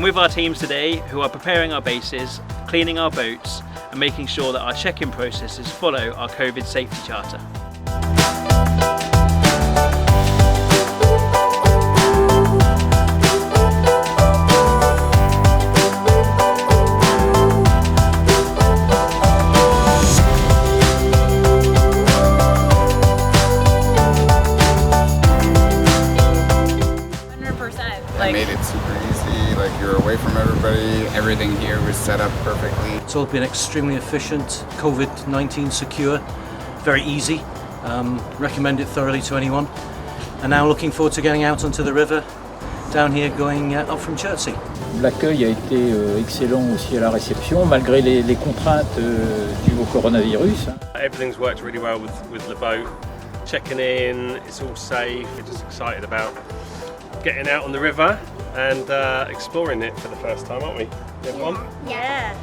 with our teams today who are preparing our bases, cleaning our boats and making sure that our check-in processes follow our COVID safety charter. I made it super easy, like you're away from everybody, everything here was set up perfectly. It's all been extremely efficient, COVID-19 secure, very easy, recommend it thoroughly to anyone. And now looking forward to getting out onto the river, down here going up from Chertsey. L'accueil a été excellent aussi à la réception, malgré les contraintes dues au coronavirus. Everything's worked really well with the boat. Checking in, it's all safe, we're just excited about getting out on the river and exploring it for the first time, aren't we? Everyone? Yeah.